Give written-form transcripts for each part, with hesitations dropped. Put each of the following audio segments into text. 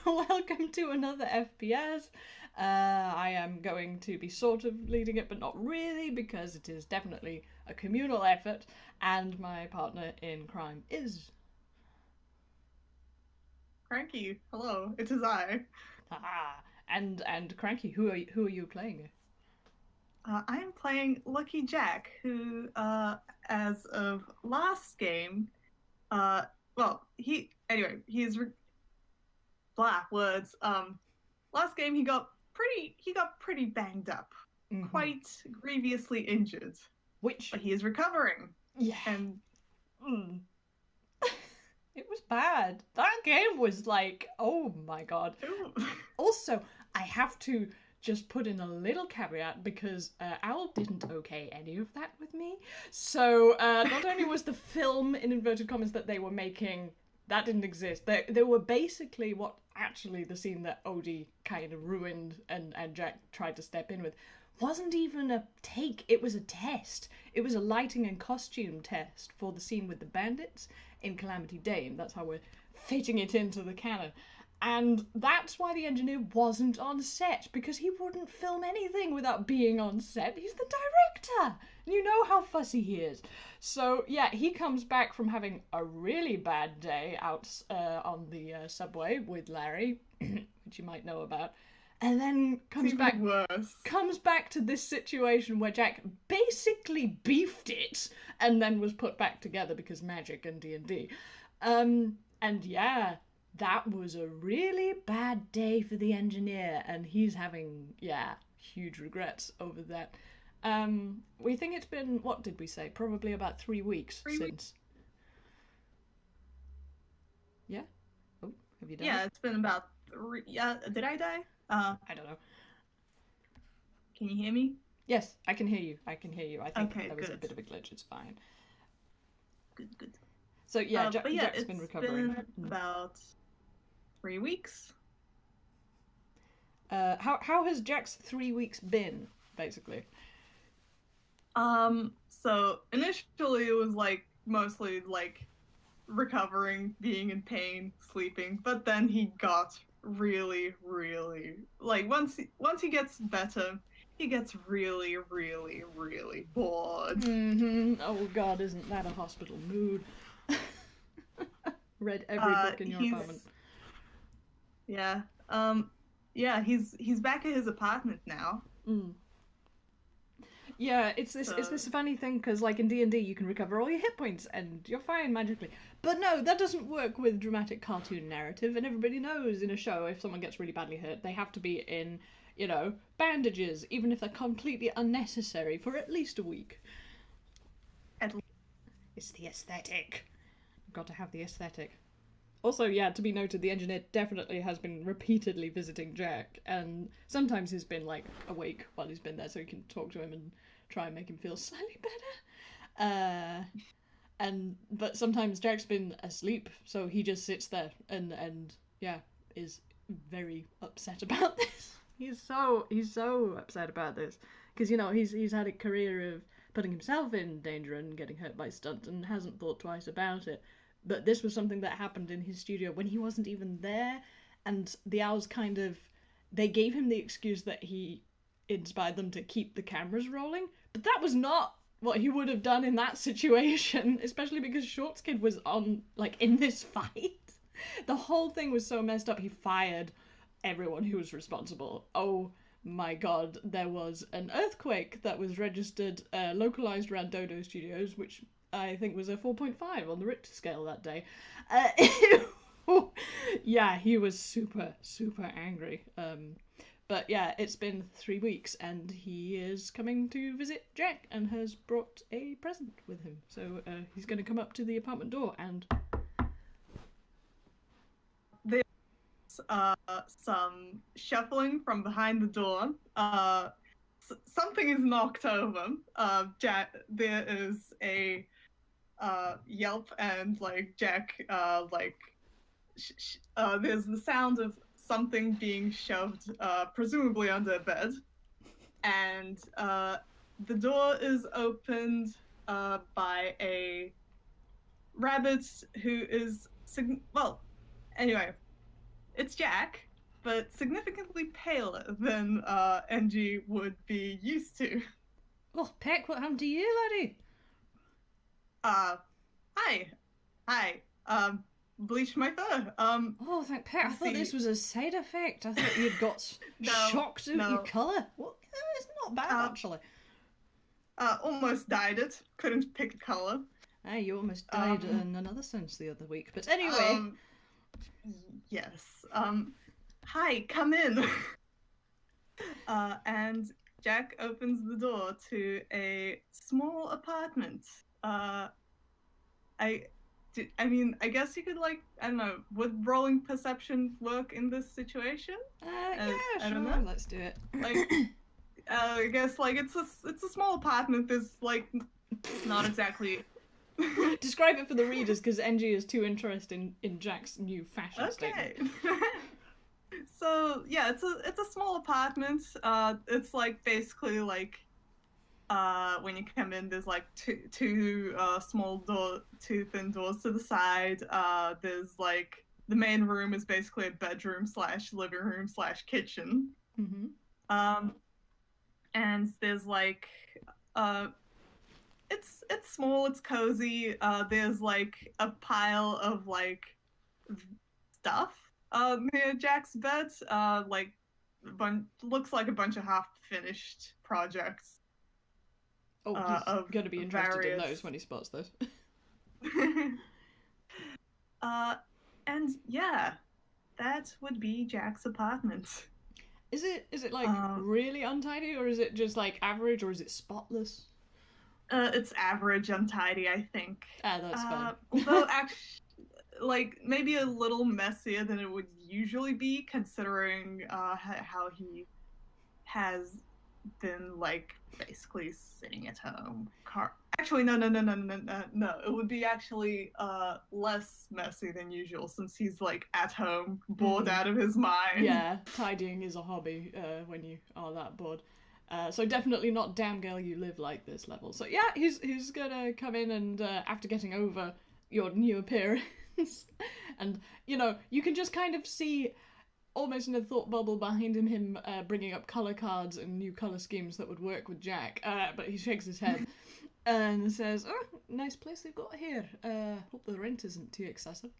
Welcome to another FPS. I am going to be sort of leading it, but not really, because it is definitely a communal effort, and my partner in crime is. Cranky, hello, it is I. And Cranky. Who are you playing? I am playing Lucky Jack, who, as of last game, uh, he's black words. Last game he got pretty banged up, Mm-hmm. quite grievously injured, Which, but he is recovering, yeah, and mm, it was bad. That game was like, oh my god. ooh, Also, I have to just put in a little caveat because Owl didn't okay any of that with me. So not only was the film in inverted commas that they were making that didn't exist. They were basically what actually the scene that Odie kind of ruined and Jack tried to step in with wasn't even a take. It was a test. It was a lighting and costume test for the scene with the bandits in Calamity Dane. That's how we're fitting it into the canon. And that's why the engineer wasn't on set, because he wouldn't film anything without being on set. He's the director. You know how fussy he is. So, yeah, he comes back from having a really bad day out on the subway with Larry, which you might know about, and then it's even worse. comes back to this situation where Jack basically beefed it and then was put back together because magic and D&D. And yeah, that was a really bad day for the engineer, and he's having, yeah, huge regrets over that. We think it's been, what did we say? Probably about 3 weeks 3 weeks. since. Yeah? Oh, have you died? Yeah, it's been about three. Yeah, did I die? I don't know. Can you hear me? Yes, I can hear you. I can hear you. I think Okay, there was a good, bit of a glitch. It's fine. good. So yeah, But yeah, Jack's been it's recovering. been about 3 weeks. How has Jack's 3 weeks been, basically? So initially it was like mostly like recovering, being in pain, sleeping, but then he got really like once he gets better, he gets really bored. Mm-hmm. Oh God, isn't that a hospital mood? Read every book in your He's apartment. yeah. He's back at his apartment now. Mm. Yeah, it's this So funny thing because like in D&D you can recover all your hit points and you're fine magically. But no, that doesn't work with dramatic cartoon narrative, and everybody knows in a show if someone gets really badly hurt, they have to be in, bandages, even if they're completely unnecessary for at least a week. at It's the aesthetic. Got to have the aesthetic. Also, yeah, to be noted, the engineer definitely has been repeatedly visiting Jack, and sometimes he's been like awake while he's been there, so he can talk to him and try and make him feel slightly better. And but sometimes Jack's been asleep, so he just sits there and yeah, is very upset about this. He's so upset about this because he's had a career of putting himself in danger and getting hurt by stunt and hasn't thought twice about it. But this was something that happened in his studio when he wasn't even there, and the owls kind of they gave him the excuse that he inspired them to keep the cameras rolling, but that was not what he would have done in that situation, especially because Shorts Kid was on like in this fight. The whole thing was so messed up. He fired everyone who was responsible. Oh my god, there was an earthquake that was registered localized around Dodo Studios, which I think was a 4.5 on the Richter scale that day. Yeah, he was super, super angry. But yeah, it's been 3 weeks and he is coming to visit Jack and has brought a present with him. So he's going to come up to the apartment door and. there's some shuffling from behind the door. Something is knocked over. There is a yelp and like Jack there's the sound of something being shoved, presumably under a bed, and the door is opened by a rabbit who is well. Anyway, it's Jack, but significantly paler than Engie would be used to. Oh, Peck, what happened to you, laddie? Uh, hi, hi. Bleached my fur. Oh, thank Peck. I You thought this see, was a side effect. I thought you'd got no, shocked out your no. colour. Well, it's not bad, Uh, actually. almost dyed it. Couldn't pick a color. Hey, you almost died Um, in another sense the other week. But anyway, um, yes. Hi, come in. And Jack opens the door to a small apartment. Uh, I, I mean, I guess you could like, I don't know, would rolling perception work in this situation? yeah, I don't sure, know. let's do it. Like, I guess like it's a small apartment. There's like not exactly. Describe it for the readers, because Engie is too interested in Jack's new fashion statement. Okay. So yeah, it's a small apartment. It's like basically like when you come in, there's like two small two thin doors to the side. There's like the main room is basically a bedroom slash living room slash kitchen. Mm-hmm. Um, and there's like uh it's small, it's cozy. There's like a pile of like stuff near Jack's bed. Like looks like a bunch of half finished projects Oh, he's of going to be interested in various. those when he spots those. uh, and yeah, that would be Jack's apartment. Is it like Um, really untidy, or is it just like average, or is it spotless? it's average, untidy, I think. Ah, that's fine. Although actually, like maybe a little messier than it would usually be, considering how he has been like basically sitting at home. Actually, no. It would be actually less messy than usual since he's like at home, bored out of his mind. Yeah, tidying is a hobby when you are that bored. So definitely not damn girl you live like this level. So yeah, he's gonna come in and after getting over your new appearance, and you can just kind of see almost in a thought bubble behind him bringing up color cards and new color schemes that would work with Jack. But he shakes his head and says, "Oh, nice place they've got here. Hope the rent isn't too excessive."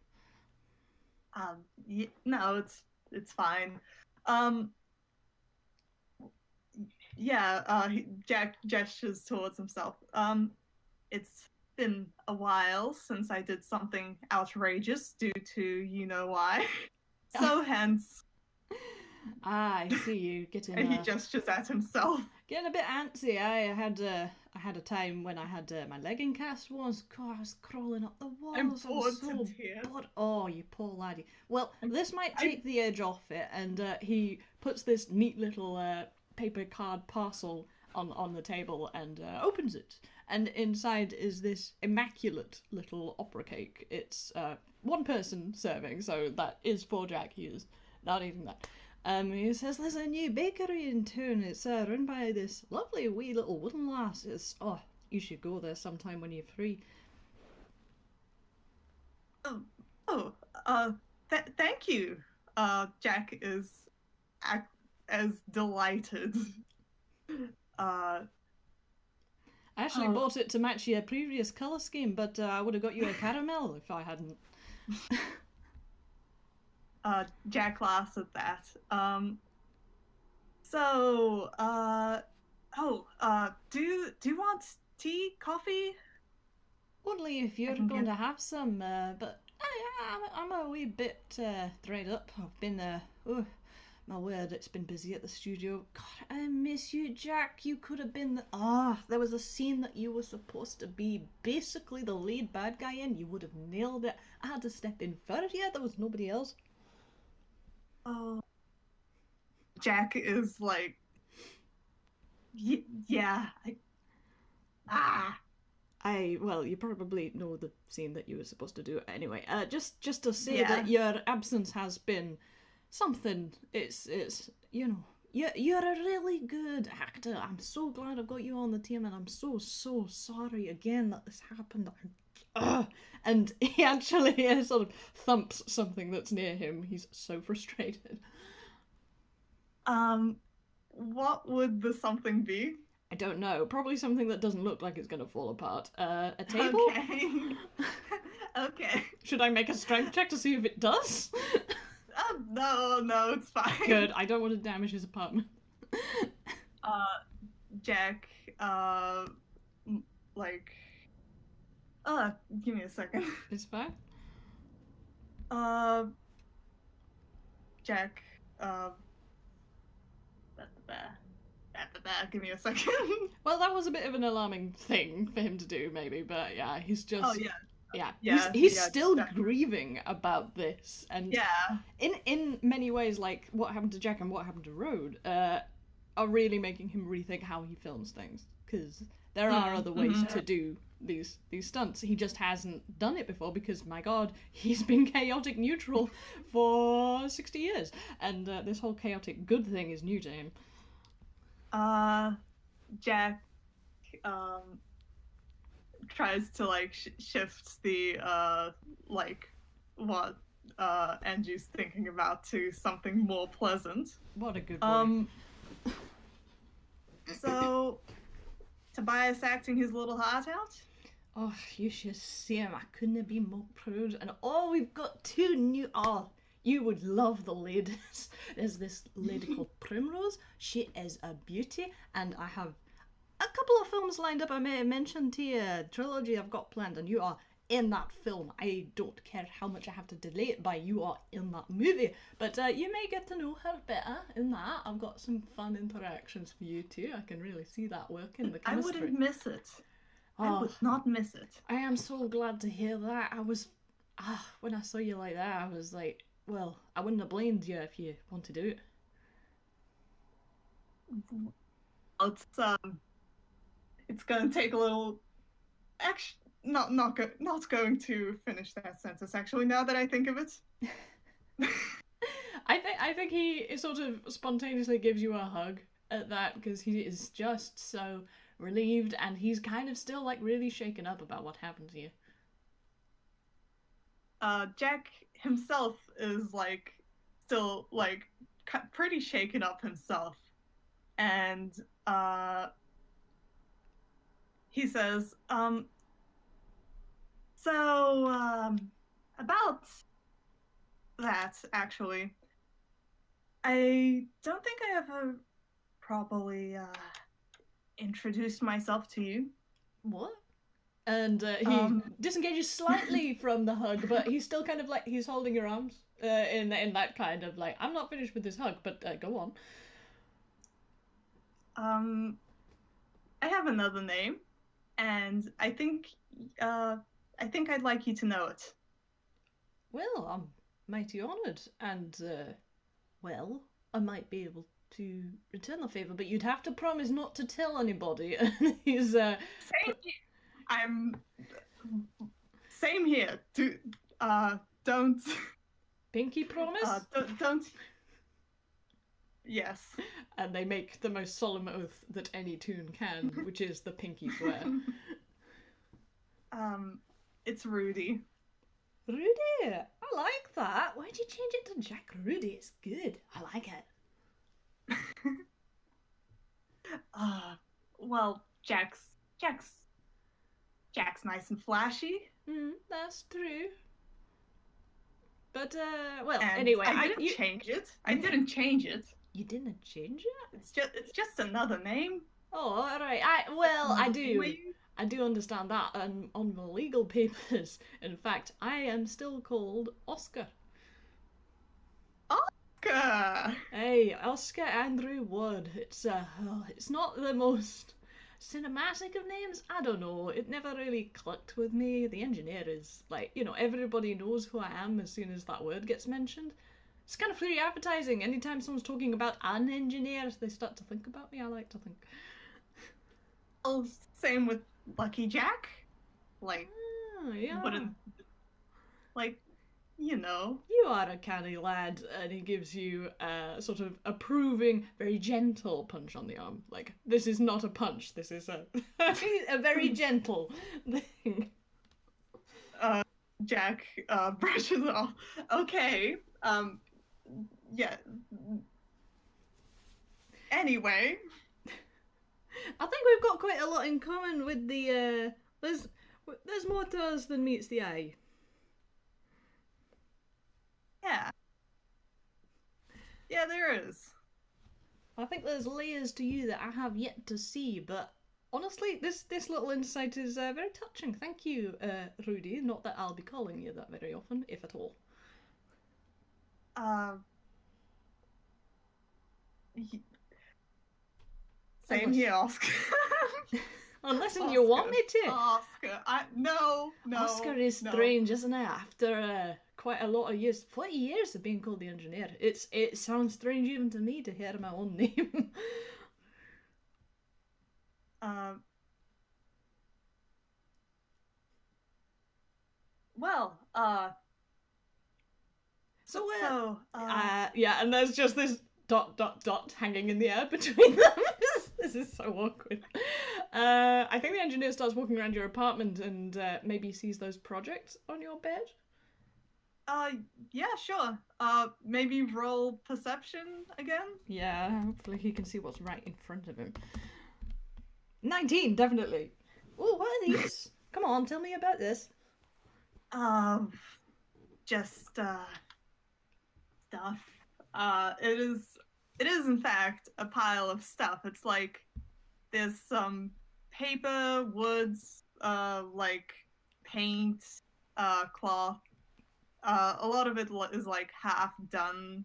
No, it's fine. Um, yeah. Jack gestures towards himself. It's been a while since I did something outrageous due to you know why. So hence, I see you getting and he gestures at himself. getting a bit antsy. I had a time when I had my legging cast once. God, I was crawling up the I'm walls. I bored was to so tears. bored. Oh, you poor laddie. Well, this might I take the edge off it, and he puts this neat little paper card parcel on the table and opens it. And inside is this immaculate little opera cake. It's one person serving, so that is for Jack. He is not eating that. He says there's a new bakery in town. It's run by this lovely wee little wooden lass. Oh, you should go there sometime when you're free. oh, oh thank you. Jack is as delighted. Uh, I actually oh, bought it to match your previous colour scheme, but I would have got you a caramel if I hadn't. Jack laughs at that. So, do you want tea, coffee? Only if I you're can going get. to have some, but I'm a wee bit dried up. I've been oh, my word, it's been busy at the studio. God, I miss you, Jack. You could have been there was a scene that you were supposed to be basically the lead bad guy in. You would have nailed it. I had to step in for you. There was nobody else. Oh, Jack is like, yeah. Ah, Well, you probably know the scene that you were supposed to do anyway. Just to say that yeah. your absence has been something. It's you're a really good actor. I'm so glad I've got you on the team, and I'm so sorry again that this happened. ugh, and he actually sort of thumps something that's near him. He's so frustrated. Um, what would the something be? I don't know. Probably something that doesn't look like it's going to fall apart. A table? Okay. Okay. Should I make a strength check to see if it does? No, no, it's fine. Good. I don't want to damage his apartment. Uh, Jack, like, give me a second. It's fine. Uh, Jack, uh, give me a second. Well, that was a bit of an alarming thing for him to do, maybe, but yeah, he's just Oh yeah, yeah, yeah, he's yeah, still definitely. grieving about this, and Yeah. in many ways, like what happened to Jack and what happened to Road, are really making him rethink how he films things, because there are other ways Mm-hmm. to do these stunts. He just hasn't done it before because my God, he's been chaotic neutral for 60 years, and this whole chaotic good thing is new to him. Uh, Jack, um, tries to like shift the like what Angie's thinking about to something more pleasant. What a good boy. Um, so Tobias acting his little heart out. Oh, you should see him. I couldn't be more proud. And oh, we've got two new. Oh, you would love the ladies. There's this lady called Primrose. She is a beauty, and I have a couple of films lined up. I may have mentioned to you a trilogy I've got planned, and you are in that film. I don't care how much I have to delay it by. You are in that movie, but you may get to know her better in that. I've got some fun interactions for you too. I can really see that working. The I chemistry. wouldn't miss it. I Oh, would not miss it. I am so glad to hear that. I was, when I saw you like that, I was like, well, I wouldn't have blamed you if you want to do it. It's gonna take a little. Actually, not going to finish that sentence. Actually, now that I think of it. I think he sort of spontaneously gives you a hug at that because he is just so relieved and he's kind of still like really shaken up about what happened to you. Jack himself is like still like pretty shaken up himself, and he says, so about that actually, I don't think I ever properly introduced myself to you. What? And he Um, disengages slightly from the hug, but he's still kind of like he's holding your arms in that kind of like I'm not finished with this hug, but go on. um, I have another name, and uh, I think I'd like you to know it. Well, I'm mighty honoured, and well, I might be able to return the favour, but you'd have to promise not to tell anybody. And he's Same here. I'm same here. Don't pinky promise, don't. Yes. and they make the most solemn oath that any tune can, which is the pinky swear. It's Rudy. Rudy, I like that. Why'd you change it to Jack Rudy? It's good. I like it. Uh, well, Jack's nice and flashy, That's true. But well, and anyway, I didn't change it. I didn't change it. You didn't change it? It's just another name. Oh, all right. I do. We- I do understand that. And on the legal papers, in fact, I am still called Oscar. Oscar. Hey, Oscar Andrew Wood. It's not the most cinematic of names. I don't know. It never really clicked with me. The engineer is like, everybody knows who I am as soon as that word gets mentioned. It's kind of free advertising. Anytime someone's talking about an engineer, they start to think about me. I like to think. Oh, same with Lucky Jack. Like, Yeah. wouldn't like, you know. You are a canny lad, and he gives you a sort of approving, very gentle punch on the arm. Like, this is not a punch, this is a very gentle thing. Jack brushes it off. Okay. Yeah. Anyway. I think we've got quite a lot in common with the. There's there's more to us than meets the eye. Yeah. Yeah, there is. I think there's layers to you that I have yet to see, but honestly, this little insight is very touching. Thank you, Rudy. Not that I'll be calling you that very often, if at all. Uh, same Unless, here, Oscar. unless you want Oscar. me to. Oscar. No, Oscar no, is no. strange, isn't it? After quite a lot of years, 40 years of being called the engineer, it sounds strange even to me to hear my own name. Um, well, So so, yeah, and there's just this dot dot dot hanging in the air between them. This is so awkward. I think the engineer starts walking around your apartment and maybe sees those projects on your bed. uh, yeah, sure. Maybe roll perception again? Yeah, hopefully he can see what's right in front of him. 19, definitely. Oh, what are these? Come on, tell me about this. Um, just, stuff. It is in fact a pile of stuff. It's like there's some paper, woods, like paint, cloth. A lot of it is like half done,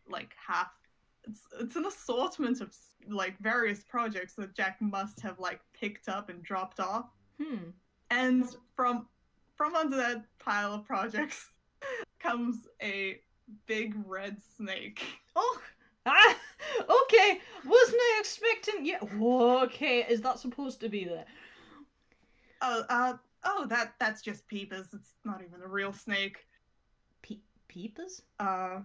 like half. It's an assortment of like various projects that Jack must have like picked up and dropped off. Hmm. And from under that pile of projects comes a big red snake. Oh, ah, okay. Wasn't I expecting? Yeah. Okay, is that supposed to be there? That's just Peepers. It's not even a real snake. Peepers? Uh,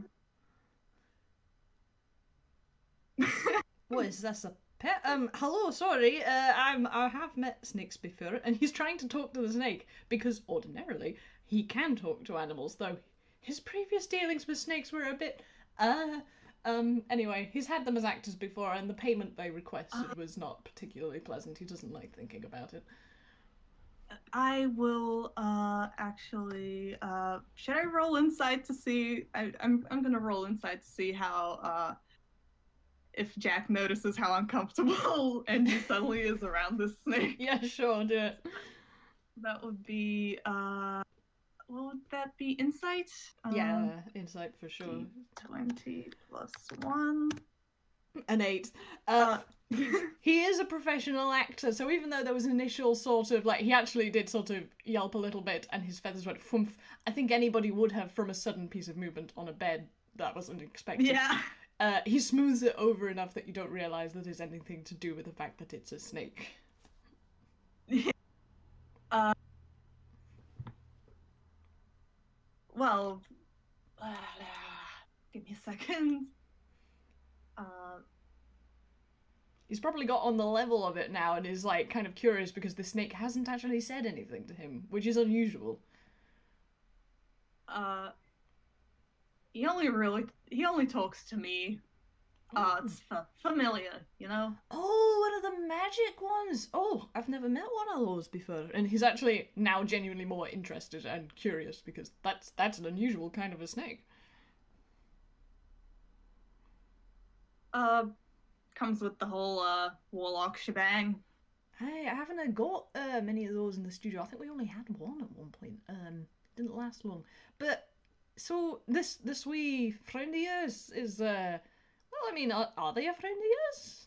What is this? A pet? Hello. Sorry. I have met snakes before, and he's trying to talk to the snake because ordinarily he can talk to animals, though his previous dealings with snakes were a bit. Anyway, he's had them as actors before, and the payment they requested was not particularly pleasant. He doesn't like thinking about it. I will actually should I roll insight to see I'm gonna roll insight to see how if Jack notices how uncomfortable Engie suddenly is around this snake. Yeah, sure, do it. That would be what would that be? Insight? Yeah, insight for sure. 20 plus 1. An 8. Uh, He is a professional actor, so even though there was initial sort of like he actually did sort of yelp a little bit and his feathers went fumph, I think anybody would have from a sudden piece of movement on a bed that wasn't expected. yeah. He smooths it over enough that you don't realise that it's anything to do with the fact that it's a snake. Uh, well, give me a second. Uh, He's probably got on the level of it now and is like kind of curious because the snake hasn't actually said anything to him, which is unusual. uh, he only talks to me. It's familiar, you know. Oh, one of the magic ones. Oh, I've never met one of those before. And he's actually now genuinely more interested and curious because that's an unusual kind of a snake. Uh, Comes with the whole warlock shebang. Hey, I haven't got many of those in the studio. I think we only had one at one point. Didn't last long. But so this wee friend of yours is well, I mean, are they a friend of yours?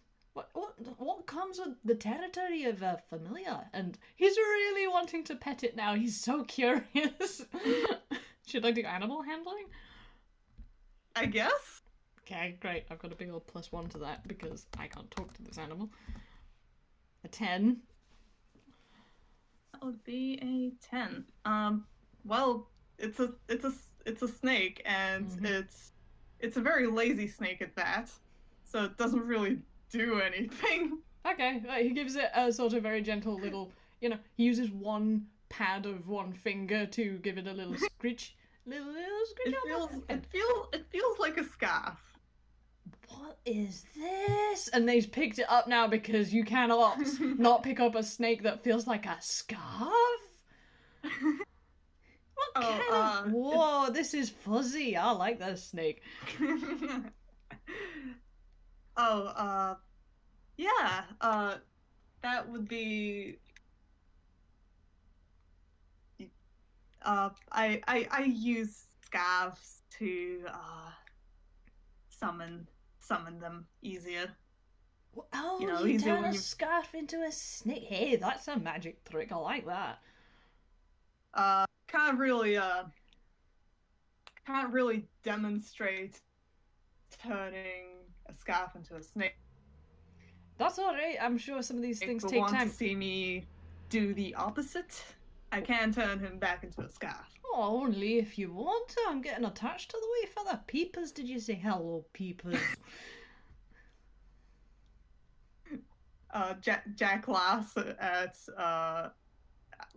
What comes with the territory of a familiar? And he's really wanting to pet it now. He's so curious. Should I do animal handling? I guess. Okay, great. I've got a big old +1 to that because I can't talk to this animal. A 10. That would be a 10. Well, it's a snake, and it's a very lazy snake at that, so it doesn't really do anything. Okay, he gives it a sort of very gentle little, he uses one pad of one finger to give it a little scritch, little scritch It on feels it. it And feels it feels like a scarf. what is this? And they've picked it up now because you cannot not pick up a snake that feels like a scarf. What Oh, kind of? Whoa, this is fuzzy. I like this snake. oh, yeah, that would be. I use scarves to summon summon them easier. You Oh, know, you easier turn when a you scarf into a snake. Hey, that's a magic trick. I like that. can't really demonstrate turning a scarf into a snake, That's alright. I'm sure some of these things but take want to time. see me do the opposite. I can turn him back into a scarf. Oh, only if you want to. I'm getting attached to the wee feather. Peepers, did you say hello, peepers? Jack laughs at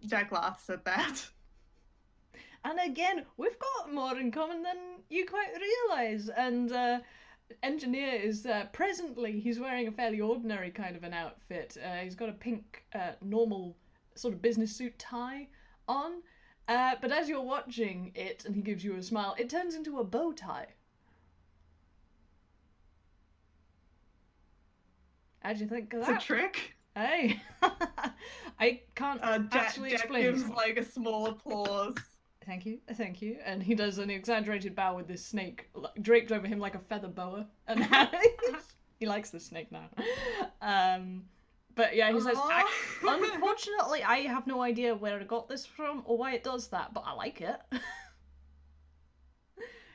Jack laughs at that. And again, we've got more in common than you quite realise. And Engineer is presently, he's wearing a fairly ordinary kind of an outfit. He's got a pink, normal sort of business suit tie on. But as you're watching it and he gives you a smile, it turns into a bow tie. How'd you think of It's a that? trick. Hey, I can't actually Jack explain gives it. like a small applause. Thank you, thank you. And he does an exaggerated bow with this snake draped over him like a feather boa. And he likes the snake now. Um, but yeah, he says, unfortunately, I have no idea where I got this from or why it does that, but I like it.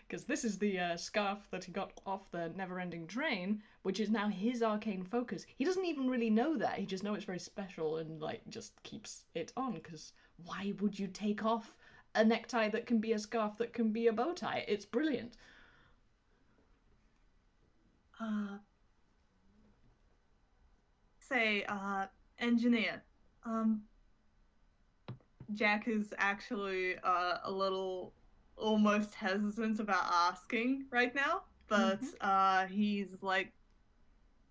Because this is the scarf that he got off the never-ending train, which is now his arcane focus. He doesn't even really know that. He just knows it's very special and like just keeps it on. Because why would you take off a necktie that can be a scarf that can be a bow tie? It's brilliant. uh, say, engineer. Um, Jack is actually a little almost hesitant about asking right now, but Mm-hmm. he's like,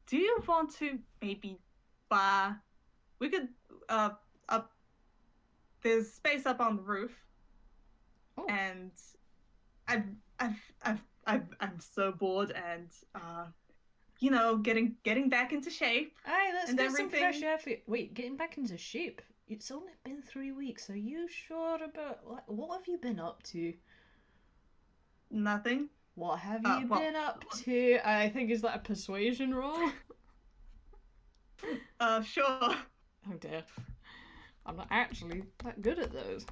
"Do you want to maybe buy? We could uh up. There's space up on the roof, Oh, and I've I'm so bored and getting back into shape hey, let's and get some fresh everything. air for you. Wait, getting back into shape. It's only been 3 weeks. Are you sure about what have you been up to? Nothing. What have you Well, been up to? I think is that a persuasion roll? sure. Oh dear. I'm not actually that good at those.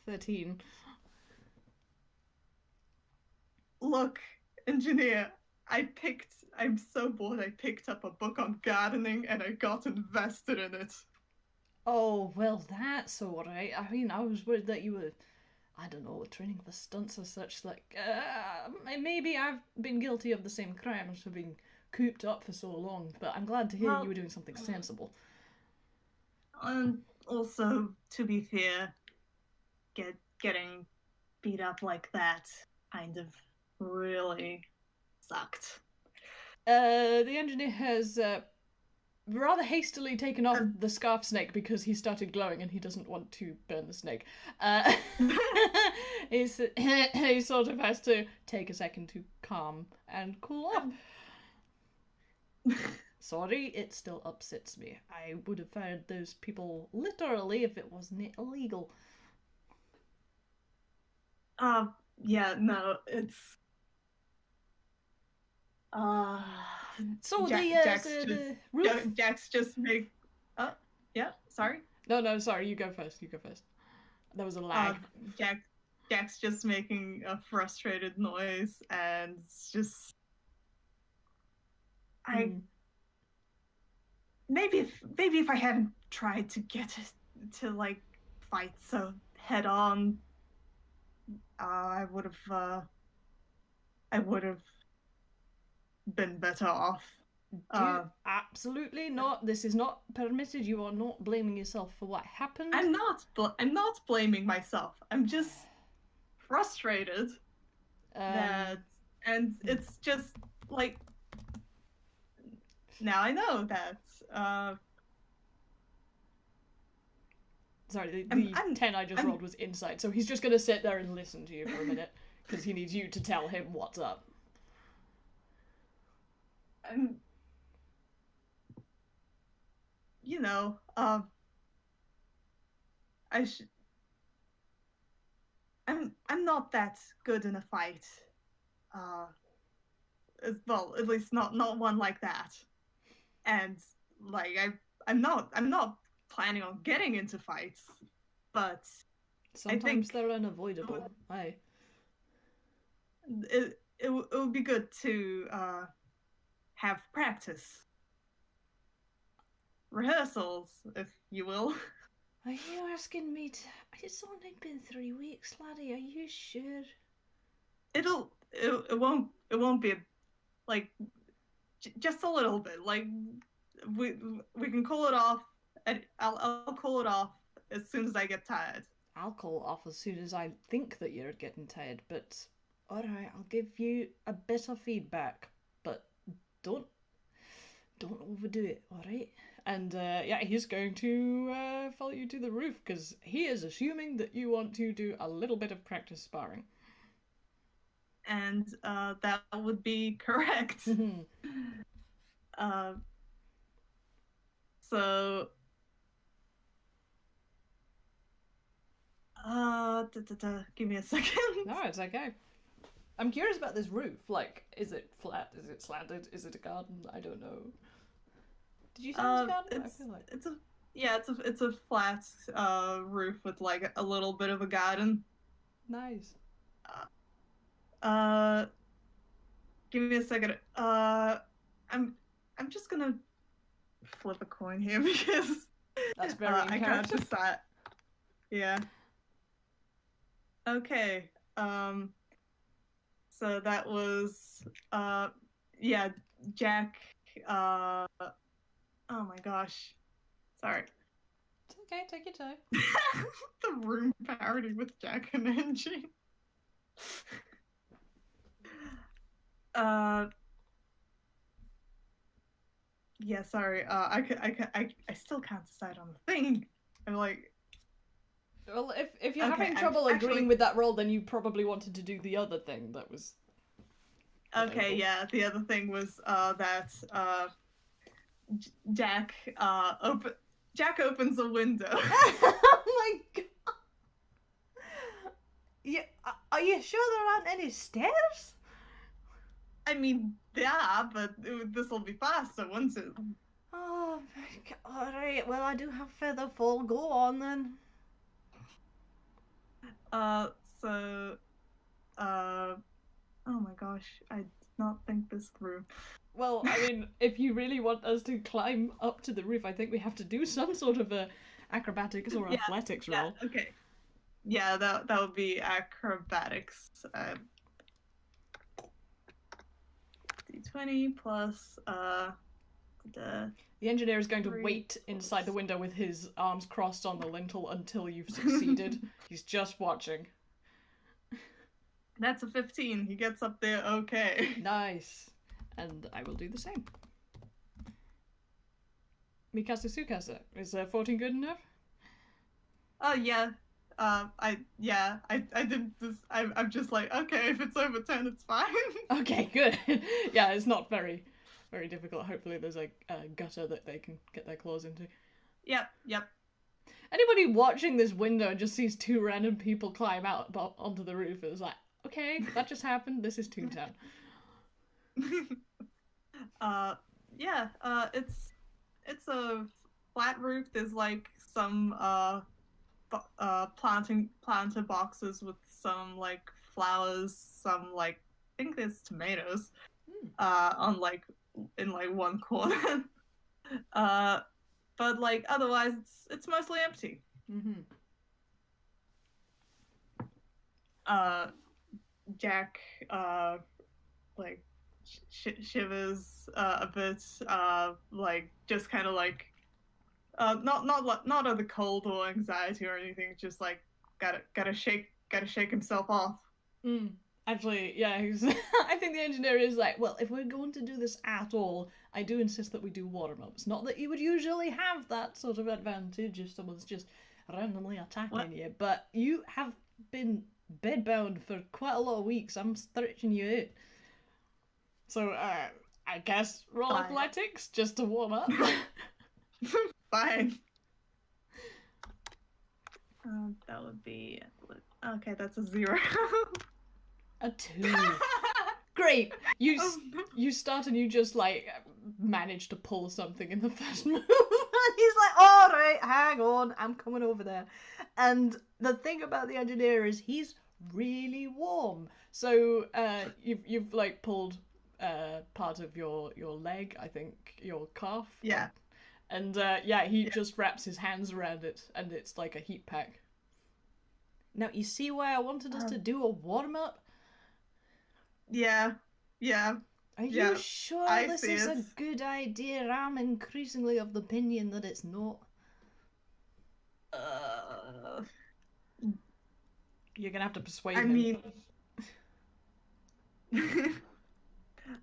13. Look, engineer, I'm so bored I picked up a book on gardening and I got invested in it. Oh, well, that's alright. I mean, I was worried that you were, I don't know, training for stunts or such. Like, maybe I've been guilty of the same crimes for being cooped up for so long, but I'm glad to hear you Well, were doing something sensible. and also, to be fair, getting beat up like that kind of really sucked. The engineer has rather hastily taken off Um, the scarf snake because he started glowing and he doesn't want to burn the snake. Uh, he sort of has to take a second to calm and cool off. Sorry, it still upsets me. I would have fired those people literally if it wasn't illegal. uh, yeah, no, it's uh So Jack the Jack's just roof. Jack's just make yeah, sorry. No, sorry. You go first. You go first. There was a Uh lag. Jack Jack's just making a frustrated noise and it's just I Mm. maybe if I hadn't tried to get it to like fight so head on, I would have been better off. Do you Uh, absolutely not? This is not permitted. You are not blaming yourself for what happened. I'm not blaming myself. I'm just frustrated Um, that, and it's just like now I know that. Uh, sorry, I'm the I'm 10 I just I'm rolled was insight, so he's just gonna sit there and listen to you for a minute because he needs you to tell him what's up. I'm you know I sh I'm not that good in a fight. Uh, well, at least not one like that. And like I'm not planning on getting into fights, but I Sometimes think they're unavoidable. I. it would be good to have practice rehearsals, if you will. Are you asking me to. It's only been 3 weeks, laddie. Are you sure? It won't be like just a little bit. Like we we can call it off. And I'll call it off as soon as I get tired. I'll call it off as soon as I think that you're getting tired, but alright, I'll give you a bit of feedback, but don't don't overdo it, alright? And yeah, he's going to follow you to the roof because he is assuming that you want to do a little bit of practice sparring. And that would be correct. uh, so give me a second. No, it's okay. I'm curious about this roof. Like, is it flat? Is it slanted? Is it a garden? I don't know. Did you say it was a garden? I feel like. It's a yeah, it's a flat roof with like a little bit of a garden. Nice. Uh, give me a second. I'm I'm just gonna flip a coin here because That's very in I can't character. decide. Yeah. Okay. So that was yeah, Jack. Uh, oh my gosh. Sorry. It's okay, take your time. The room parody with Jack and Engie. Uh, yeah, sorry. I still can't decide on the thing. I'm like, Well, if you're okay, having I'm trouble agreeing actually with that role, then you probably wanted to do the other thing that was okay. available. Yeah, the other thing was that Jack open Jack opens a window. Oh my god! Yeah, are you sure there aren't any stairs? I mean, yeah, but this will be faster, won't it? Oh my god! All right. Well, I do have feather fall. Go on then. Uh, so oh my gosh, I did not think this through. Well, I mean, if you really want us to climb up to the roof, I think we have to do some sort of a acrobatics or Yeah, athletics roll. yeah, okay. Yeah, that would be acrobatics. D20 plus the The engineer is going to 3 wait inside the plus. window with his arms crossed on the lintel until you've succeeded. He's just watching. That's a 15. He gets up there okay. Nice. And I will do the same. Mikasa Sukasa. Is 14 good enough? Oh yeah. I did this. I'm just like, okay, if it's over 10, it's fine. Okay, good. Yeah, it's not very difficult. Hopefully there's a gutter that they can get their claws into. Yep. Anybody watching this window and just sees two random people climb out onto the roof is like, okay, that just happened. This is Toontown. uh, yeah. It's a flat roof. There's like some planter boxes with some like flowers, some like I think there's tomatoes Hmm. on like in like one corner. uh, but like otherwise it's mostly empty. Mm-hmm. Uh, Jack like shivers a bit, like just kind of like not of the cold or anxiety or anything, just like gotta shake himself off. Mm. Actually, yeah, he's. I think the engineer is like, well, if we're going to do this at all, I do insist that we do warm ups. Not that you would usually have that sort of advantage if someone's just randomly What? attacking you, but you have been bedbound for quite a lot of weeks. I'm stretching you out. So, I guess roll Fine. athletics just to warm up. Fine. That would be okay. That's a 0. A 2. Great. You start and you just like manage to pull something in the first move. And he's like, all right, hang on, I'm coming over there. And the thing about the engineer is he's really warm. So you've like pulled part of your leg, I think your calf. Yeah. And yeah, he Yeah. just wraps his hands around it, and it's like a heat pack. Now you see why I wanted us to do a warm up. Yeah. Yeah. Are you Yeah. sure I this see is it. a good idea? I'm increasingly of the opinion that it's not. Uh, You're gonna have to persuade I him. mean,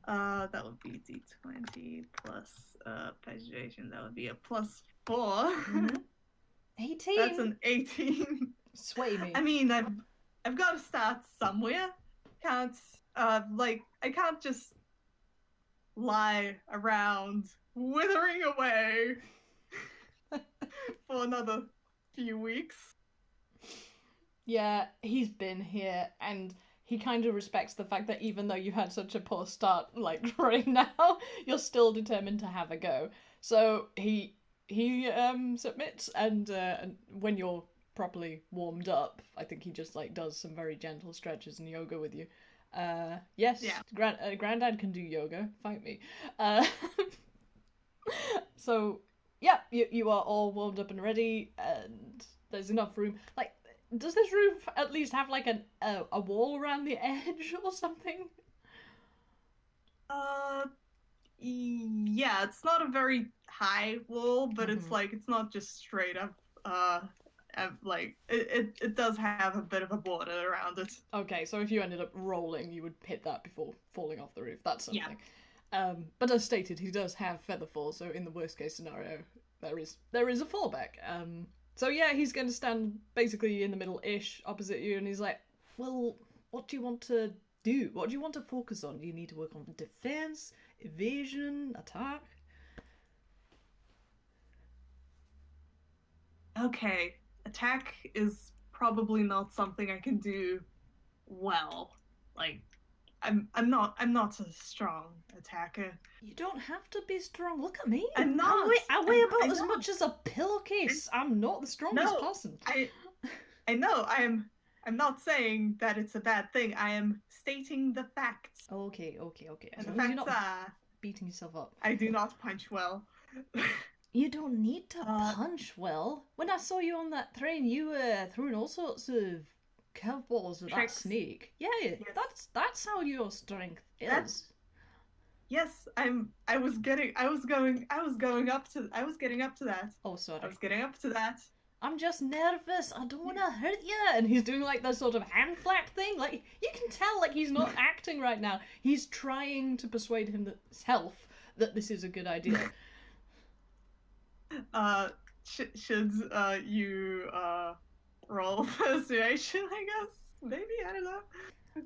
that would be D20 plus persuasion. That would be a +4. 18? That's an 18. Sway me. I mean, I've got to start somewhere. Can't I can't just lie around withering away for another few weeks. Yeah, he's been here, and he kind of respects the fact that even though you had such a poor start, like right now, you're still determined to have a go. So he submits, and when you're properly warmed up, I think he just like does some very gentle stretches and yoga with you. Yes, Yeah. Granddad can do yoga. Fight me. Uh, so yeah, you are all warmed up and ready, and there's enough room. Like, does this roof at least have like a wall around the edge or something? Uh, yeah, it's not a very high wall, but Mm-hmm. it's not just straight up. Like it does have a bit of a border around it. Okay, so if you ended up rolling, you would hit that before falling off the roof. That's Yeah. something. But as stated, he does have feather fall, so in the worst case scenario, there is a fallback. So yeah, he's going to stand basically in the middle-ish opposite you, and he's like, "Well, what do you want to do? What do you want to focus on? Do you need to work on defense, evasion, attack?" Okay, attack is probably not something I can do well. Like I'm not a strong attacker. You don't have to be strong. Look at me. I'm not. I weigh I'm about as not. much as a pillowcase. I'm not the strongest No, person. I know. I'm not saying that it's a bad thing. I am stating the facts. Okay. And As the long as you're facts not are beating yourself up. I do not punch well. You don't need to uh, punch well. When I saw you on that train, you were throwing all sorts of curveballs at that tricks. snake. Yeah, Yes. that's how your strength That's is. yes. I was getting. I was getting up to that. Oh, I sorry. was getting up to that. I'm just nervous. I don't want to hurt you. And he's doing like the sort of hand flap thing. Like, you can tell, like, he's not acting right now. He's trying to persuade himself that this is a good idea. Should you roll persuasion? I guess maybe I don't know.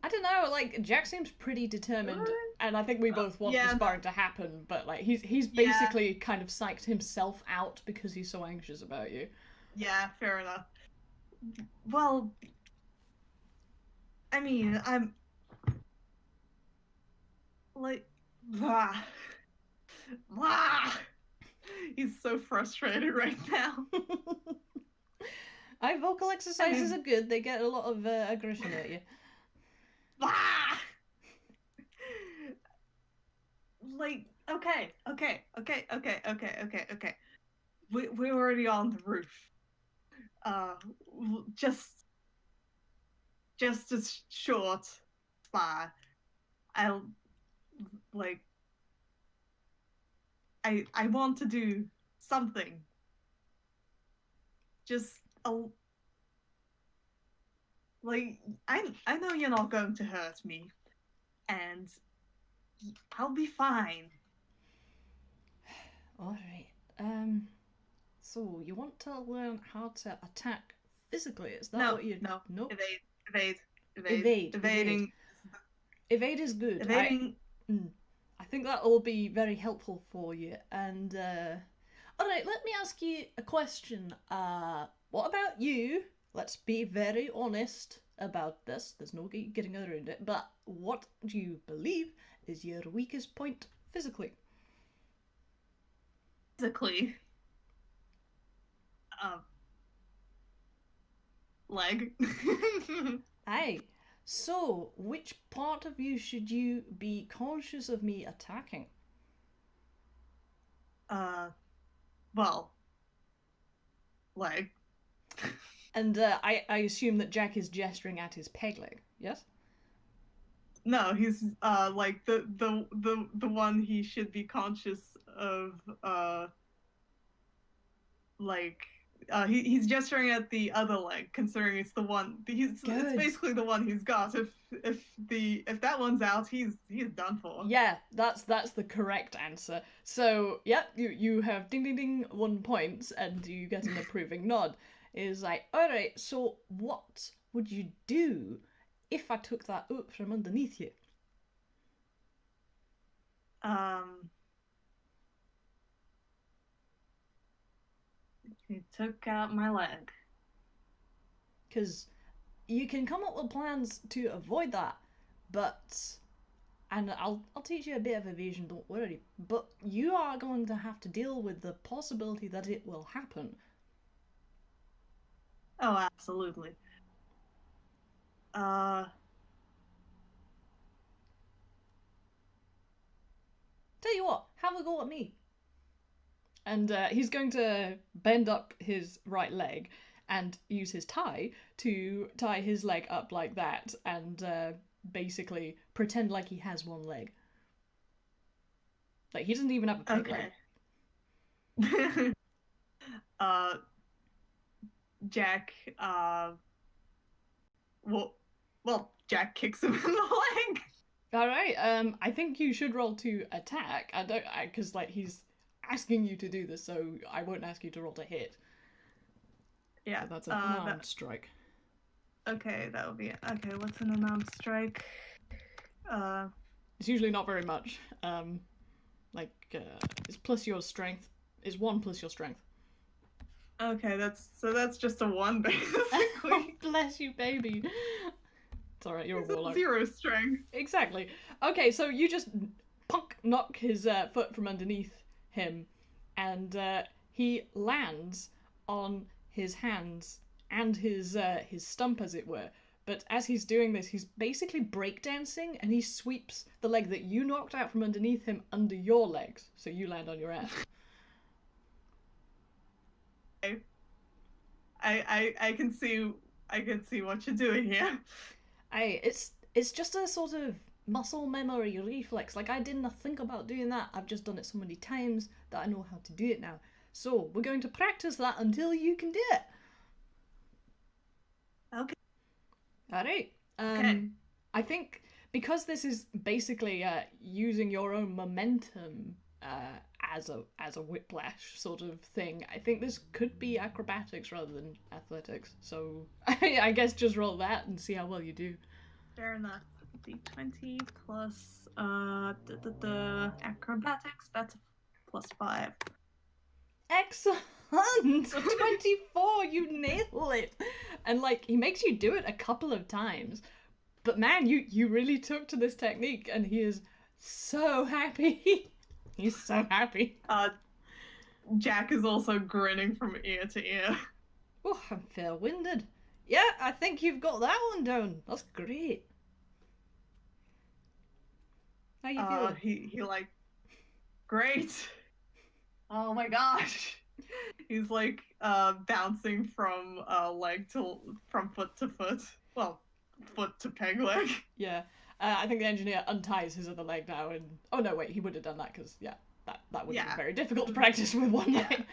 I don't know, like, Jack seems pretty determined, and I think we both want the Yeah, sparring to happen, but, like, he's yeah, basically kind of psyched himself out because he's so anxious about you. yeah. Fair enough. Well, I mean, I'm like, blah, blah. He's so frustrated right now. I vocal I exercises mean, are good, they get a lot of aggression at you. blah. Like, okay. We're already on the roof. Uh, just a short spar. I'll like I want to do something. Just a like I know you're not going to hurt me, and I'll be fine. Alright. So you want to learn how to attack physically? Is that No, what you... no. Nope. Evade, evade, evade. Evade, evade. Evading, Evade is good. evading. Mm, I think that will be very helpful for you. And all right, let me ask you a question. What about you? Let's be very honest about this. There's no getting around it. But what do you believe is your weakest point physically? Physically, uh, leg. Aye. So, which part of you should you be conscious of me attacking? uh, well, leg. And I assume that Jack is gesturing at his peg leg. Yes. No, he's like the one he should be conscious of like he's gesturing at the other leg, considering it's the one it's Good. basically the one he's got. If that one's out, he's done for. Yeah, that's the correct answer. So, yep, you have ding ding ding 1 point, and you get an approving nod. Is like, all right. So, what would you do if I took that up from underneath you? Um, he took out my leg. Because you can come up with plans to avoid that, but and I'll teach you a bit of evasion. Don't worry. But you are going to have to deal with the possibility that it will happen. Oh, absolutely. Uh, Tell you what, have a go at me. And he's going to bend up his right leg and use his tie to tie his leg up like that and basically pretend like he has one leg. Like he doesn't even have a peg leg. okay. uh, Jack. Well, Jack kicks him in the leg. All right. I think you should roll to attack. I don't, because like he's asking you to do this, so I won't ask you to roll to hit. Yeah. So that's an unarmed strike. Okay. That would be okay. What's an unarmed strike? Uh, It's usually not very much. Like it's plus your strength. Is one plus your strength. okay. That's just a one Oh, basically. bless you, baby. It's alright, you're a He's a warlock. zero strength. Exactly. Okay, so you just punk knock his foot from underneath him, and he lands on his hands and his stump, as it were. But as he's doing this, he's basically breakdancing, and he sweeps the leg that you knocked out from underneath him under your legs, so you land on your ass. I can see what you're doing here. It's just a sort of muscle memory reflex. Like I didn't think about doing that. I've just done it so many times that I know how to do it now. So we're going to practice that until you can do it. Okay. All right. Okay. I think because this is basically using your own momentum as a whiplash sort of thing, I think this could be acrobatics rather than athletics. So I guess just roll that and see how well you do. Fair enough. D20 plus the acrobatics. That's a +5. Excellent! 24, you nail it! And like, he makes you do it a couple of times. But man, you really took to this technique, and he is so happy. He's so happy. Jack is also grinning from ear to ear. Oh, I'm fair winded. Yeah, I think you've got that one down. That's great. How you feeling? He like great. Oh my gosh. He's like bouncing from leg to from foot to foot. Well, foot to peg leg. Yeah. I think the engineer unties his other leg now, and oh no, wait, he would have done that because yeah, that would have been very difficult to practice with one leg.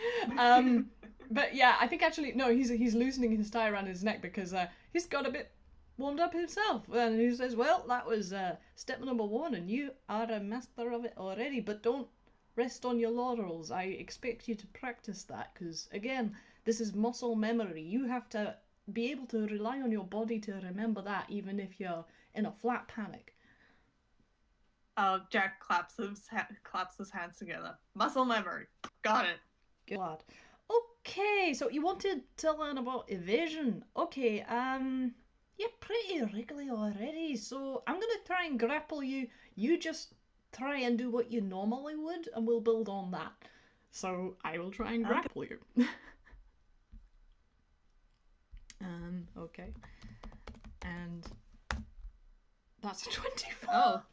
But yeah, I think actually no, he's loosening his tie around his neck because he's got a bit warmed up himself, and he says, "Well, that was step number one, and you are a master of it already. But don't rest on your laurels. I expect you to practice that because again, this is muscle memory. You have to be able to rely on your body to remember that, even if you're in a flat panic." Jack claps his hands together. Muscle memory. Got it. Good lad. Okay, so you wanted to learn about evasion. Okay, you're pretty wriggly already, so I'm gonna try and grapple you. You just try and do what you normally would, and we'll build on that. So I will try and grapple you. Okay. And that's a 24. Oh.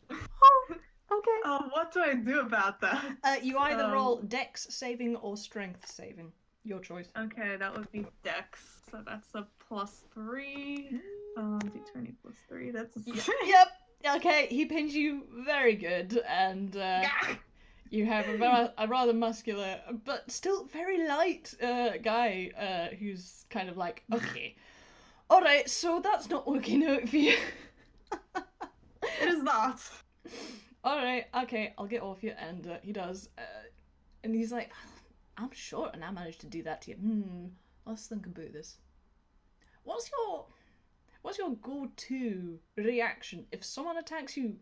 Okay. What do I do about that? You either roll Dex saving or Strength saving. Your choice. Okay, that would be Dex. So that's a +3. D20 +3. That's a Yep. Okay, he pins you very good, and you have a rather muscular, but still very light guy who's kind of like, okay, all right, so that's not working out for you. It is not. All right, okay, I'll get off you, and he does, and he's like, I'm short, and I managed to do that to you. Let's think about this. What's your go-to reaction if someone attacks you?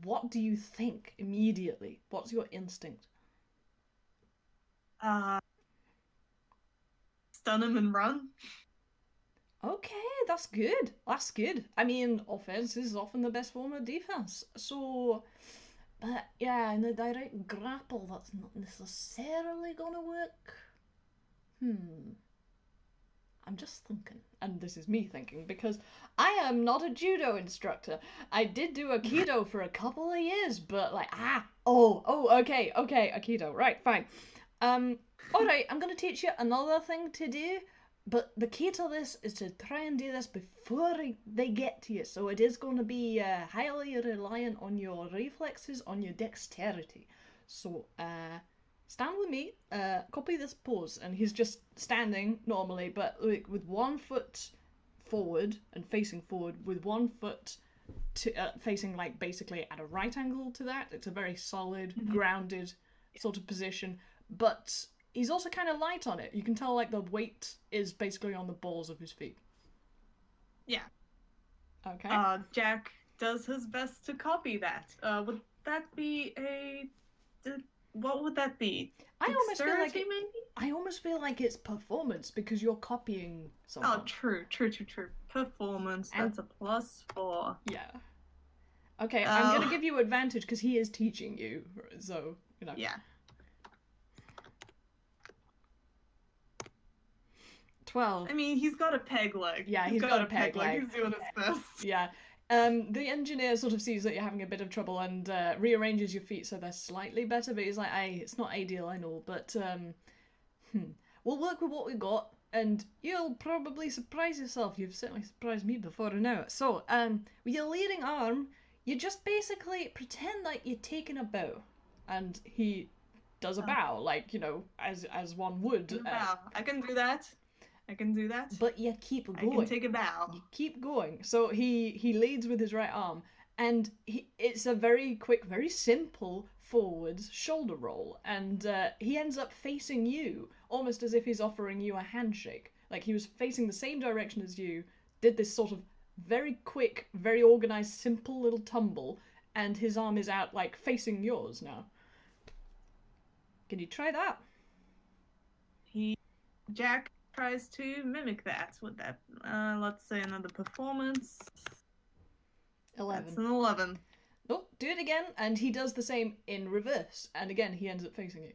What do you think immediately? What's your instinct? Stun him and run. Okay, that's good. That's good. I mean, offense is often the best form of defense. So, but yeah, in a direct grapple, that's not necessarily gonna work. I'm just thinking, and this is me thinking, because I am not a judo instructor. I did do Aikido for a couple of years, but like, okay, Aikido, right, fine. Alright, I'm gonna teach you another thing to do, but the key to this is to try and do this before they get to you, so it is going to be highly reliant on your reflexes, on your dexterity. So, stand with me, copy this pose, and he's just standing normally, but like, with one foot forward and facing forward, with one foot facing like basically at a right angle to that. It's a very solid, grounded sort of position, but he's also kind of light on it. You can tell like the weight is basically on the balls of his feet. Yeah. Okay. Jack does his best to copy that. Would that be what would that be? I almost feel like it's performance because you're copying someone. Oh, true. Performance. That's a +4. Yeah. Okay, I'm gonna give you advantage because he is teaching you, so you know. Yeah. 12. I mean, he's got a peg leg. Yeah, he's got a peg leg. He's doing his best. Yeah. The engineer sort of sees that you're having a bit of trouble and rearranges your feet so they're slightly better, but he's like, "Hey, it's not ideal, I know, but we'll work with what we got, and you'll probably surprise yourself. You've certainly surprised me before now. So, with your leading arm, you just basically pretend like you're taking a bow, and he does a bow, like, you know, as one would. I can do that. But you keep going. I can take a bow. You keep going. So he leads with his right arm, and it's a very quick, very simple forwards shoulder roll, and he ends up facing you, almost as if he's offering you a handshake. Like he was facing the same direction as you, did this sort of very quick, very organized, simple little tumble, and his arm is out, like facing yours now. Can you try that? Jack tries to mimic that with that. Let's say another performance. 11. That's an 11. Oh, do it again, and he does the same in reverse, and again he ends up facing you.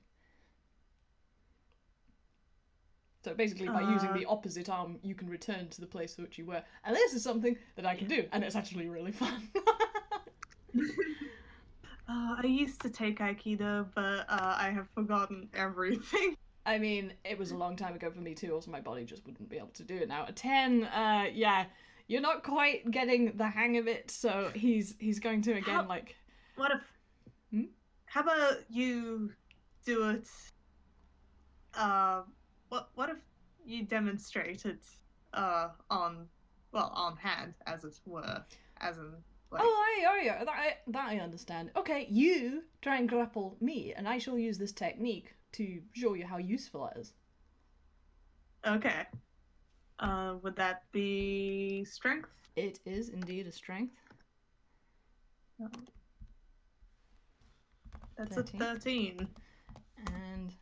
So basically, by using the opposite arm, you can return to the place to which you were. And this is something that I can do, and it's actually really fun. I used to take Aikido, but I have forgotten everything. I mean, it was a long time ago for me too, also my body just wouldn't be able to do it now. A 10, yeah, You're not quite getting the hang of it, so he's going to again How? like. What if? Hmm? How about you do it? Uh, what if you demonstrate it on well on hand, as it were, as in like Yeah, that I understand. Okay, you try and grapple me, and I shall use this technique to show you how useful it is. okay. Would that be strength? It is indeed a strength. No, that's a 13. 13. And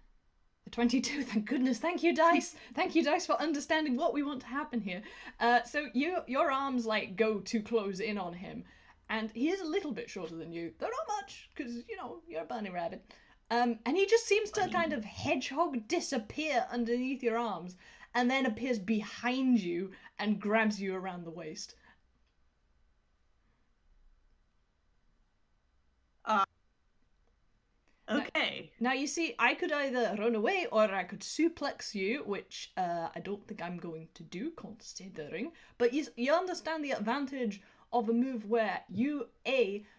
the 22, thank goodness. Thank you, Dice. Thank you, Dice, for understanding what we want to happen here. So your arms like go to close in on him, and he is a little bit shorter than you, though not much, because you're a bunny rabbit. And he just seems to Funny. kind of hedgehog disappear underneath your arms, and then appears behind you and grabs you around the waist. Uh, Now, okay. now you see, I could either run away or I could suplex you, which I don't think I'm going to do, considering. But you understand the advantage of a move where you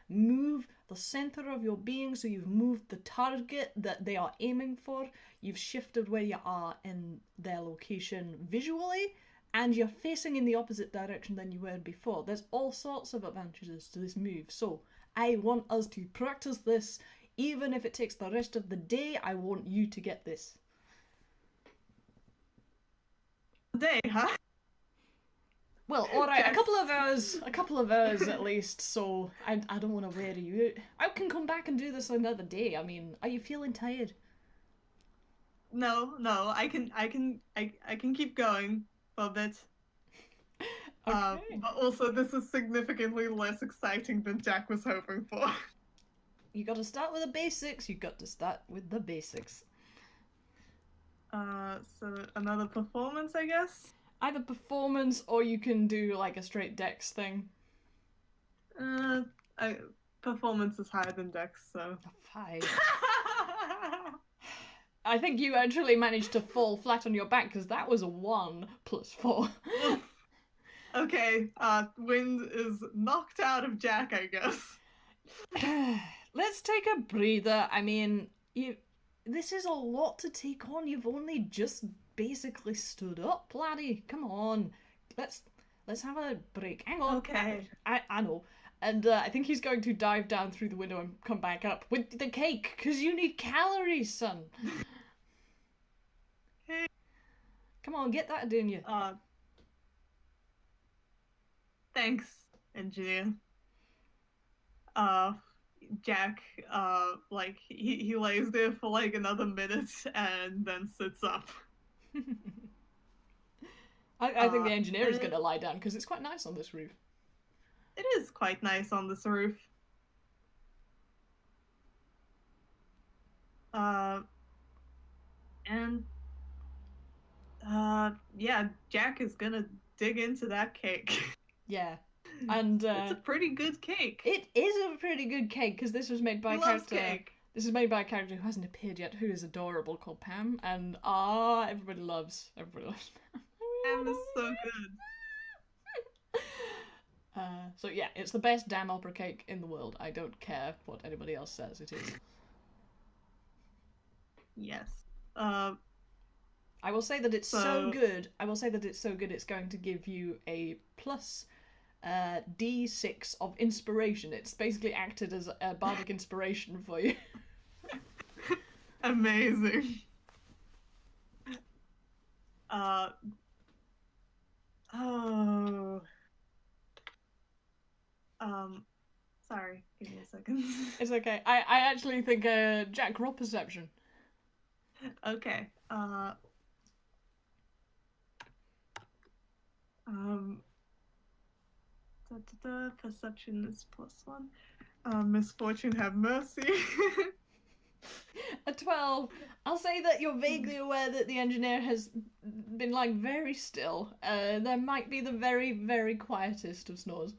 move the center of your being, so you've moved the target that they are aiming for. You've shifted where you are in their location visually, and you're facing in the opposite direction than you were before. There's all sorts of advantages to this move, so I want us to practice this. Even if it takes the rest of the day, I want you to get this. Day, huh? Well, all right, Jack. a couple of hours at least. So I don't want to wear you. I can come back and do this another day. I mean, are you feeling tired? No, I can keep going for a bit. Okay. But also this is significantly less exciting than Jack was hoping for. You got to start with the basics. You got to start with the basics. So another performance, I guess. Either performance or you can do like a straight dex thing. Uh, I, Performance is higher than Dex, so. 5. I think you actually managed to fall flat on your back because that was a 1 plus 4. Okay, wind is knocked out of Jack, I guess. Let's take a breather. I mean, this is a lot to take on. You've only just basically stood up, laddie. Come on. Let's let's have a break. Hang on. Okay. I know. And I think he's going to dive down through the window and come back up with the cake, because you need calories, son. Hey. Come on, get that in you. Thanks, engineer. Uh, Jack, like, he lays there for like another minute and then sits up. I think the engineer is And going to lie down because it's quite nice on this roof. it is quite nice on this roof. Uh, and yeah, Jack is gonna dig into that cake. Yeah. And It's a pretty good cake. it is a pretty good cake because this was made by He a loves character. cake. This is made by a character who hasn't appeared yet, who is adorable, called Pam, and everybody loves Pam. Ham is so good. So yeah, it's the best damn opera cake in the world. I don't care what anybody else says it is. Yes. Uh, I will say that it's so so good. I will say that it's so good. It's going to give you a plus D6 of inspiration. It's basically acted as a bardic inspiration for you. amazing. Uh, oh. Um, Sorry. Give me a second. It's okay. I actually think Jack, roll perception. Okay. Um, Perception is +1. Misfortune have mercy. A 12. I'll say that you're vaguely aware that the engineer has been like very still. There might be the very, very quietest of snores.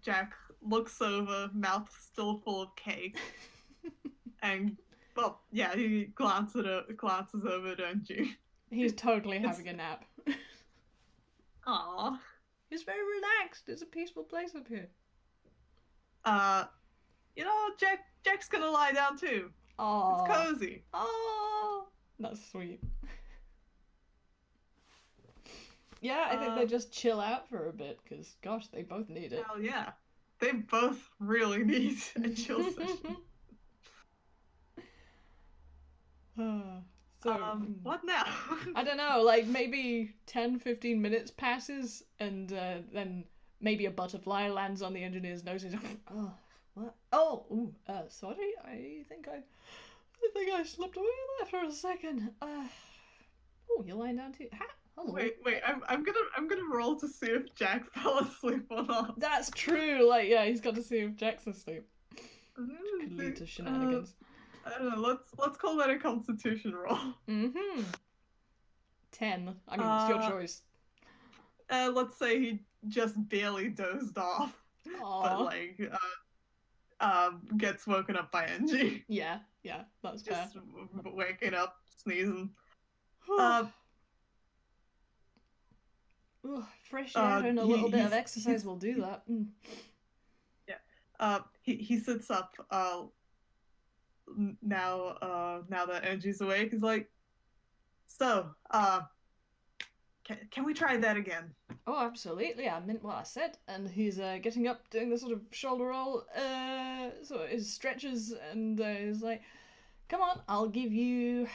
Jack looks over, mouth still full of cake, and well, yeah, he glances over at Engie. He's totally It's having a nap. Aw. He's very relaxed. It's a peaceful place up here. Uh, you know, Jack's gonna lie down too. It's Aww. cozy. Aww. That's sweet. Yeah, I think they Uh, just chill out for a bit, because, gosh, they both need it. hell yeah. They both really need a chill session. So, What now? I don't know, like maybe 10, 15 minutes passes, and then maybe a butterfly lands on the engineer's nose. He's like, oh, what? Oh, ooh, sorry, I think I slipped away there for a second. Oh, you're lying down too. Ha, hello. Wait. I'm gonna roll to see if Jack fell asleep or not. That's true. Like, yeah, he's got to see if Jack's asleep. Could lead to shenanigans. I don't know. Let's call that a Constitution roll. Mm-hmm. 10. I mean, it's your choice. Let's say he just barely dozed off, but Aww. like, gets woken up by Engie. Yeah, that's fair. Just waking up, sneezing. Fresh air and a little bit of exercise will do that. Yeah. He sits up. Now that Engie's awake, he's like, so, can we try that again? Oh, absolutely. I meant what I said. And he's getting up, doing the sort of shoulder roll, sort of his stretches, and he's like, come on, I'll give you,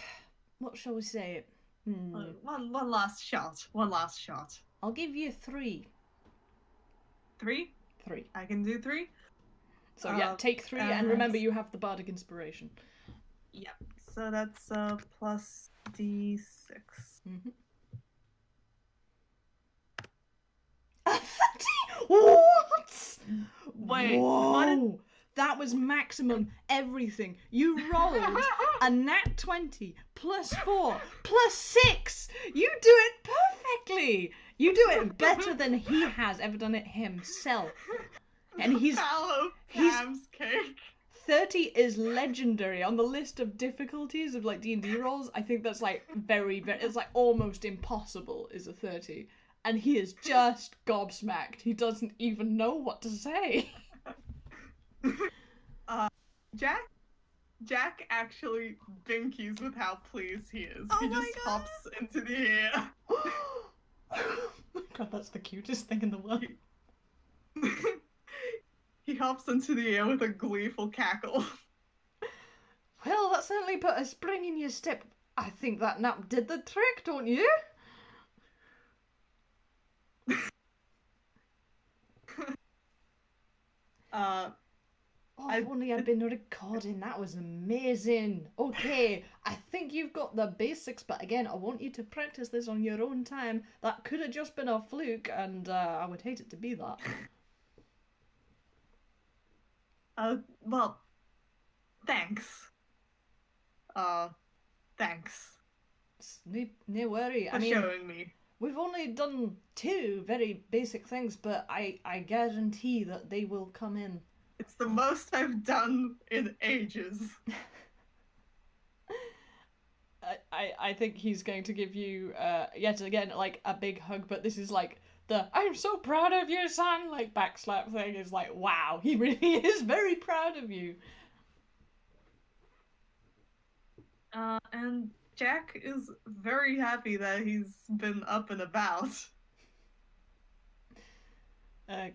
what shall we say? One last shot. One last shot. I'll give you 3. 3? 3. I can do 3. So yeah, take 3, and remember you have the bardic inspiration. Yep. So that's plus d6. Mm-hmm. What? Wait, whoa! what? That was maximum everything. You rolled a nat 20 plus 4 plus 6. You do it perfectly. You do it better than he has ever done it himself. And he's cake. 30 is legendary on the list of difficulties of like D&D rolls. I think that's like very, it's like almost impossible is a 30. And he is just gobsmacked. He doesn't even know what to say. Jack actually binkies with how pleased he is. Oh he my just God. hops into the air. Oh my God, that's the cutest thing in the world. He hops into the air with a gleeful cackle. Well, that certainly put a spring in your step. I think that nap did the trick, don't you? If only I'd been recording. That was amazing. Okay, I think you've got the basics, but again, I want you to practice this on your own time. That could have just been a fluke, and I would hate it to be that. Well, thanks. Thanks. No worry. For showing me. We've only done 2 very basic things, but I guarantee that they will come in. It's the most I've done in ages. I think he's going to give you, yet again, like, a big hug, but this is like the I'm so proud of you, son, like, backslap thing is like, wow, he really is very proud of you. And Jack is very happy that he's been up and about.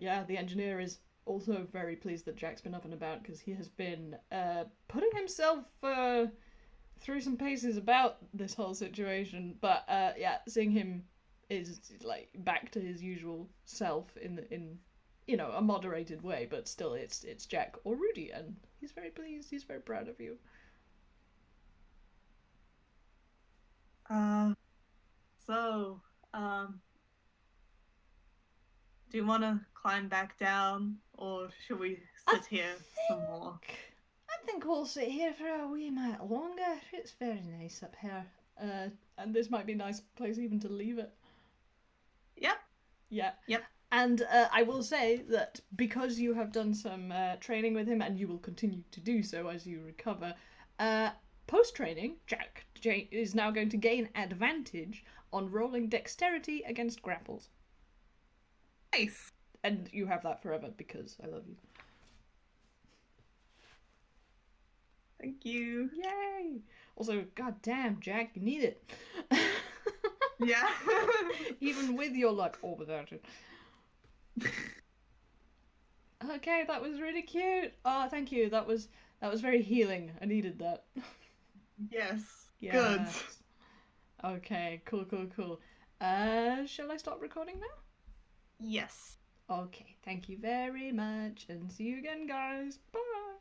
Yeah, the engineer is also very pleased that Jack's been up and about, because he has been putting himself through some paces about this whole situation, but yeah, seeing him is like back to his usual self in you know, a moderated way, but still it's Jack or Rudy, and he's very pleased, he's very proud of you. So, do you want to climb back down, or should we sit here some more? I think we'll sit here for a wee minute longer. It's very nice up here. And this might be a nice place even to leave it. Yep. Yeah. Yep. And I will say that because you have done some training with him, and you will continue to do so as you recover, post-training, Jack is now going to gain advantage on rolling dexterity against grapples. Nice. And you have that forever because I love you. Thank you. Yay! Also, god damn, Jack, you need it. Yeah. Even with your luck or without it. Okay, that was really cute. Oh, thank you. That was very healing. I needed that. Yes. Good. Yes. Okay, cool, cool, cool. Shall I stop recording now? Yes. Okay, thank you very much, and see you again, guys. Bye.